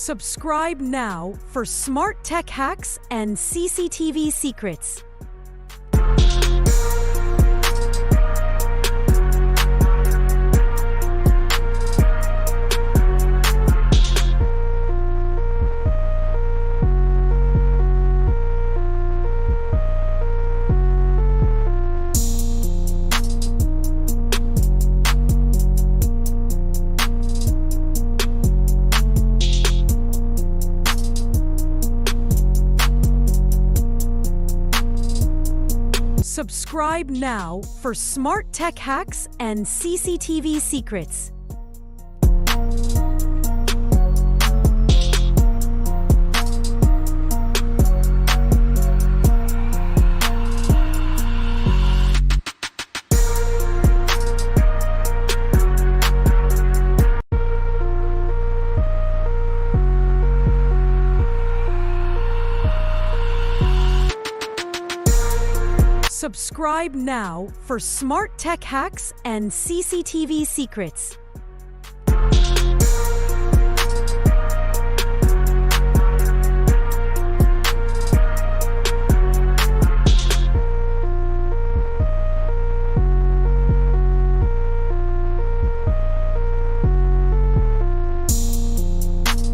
Subscribe now for smart tech hacks and CCTV secrets. Subscribe now for smart tech hacks and CCTV secrets. Subscribe now for smart tech hacks and CCTV secrets.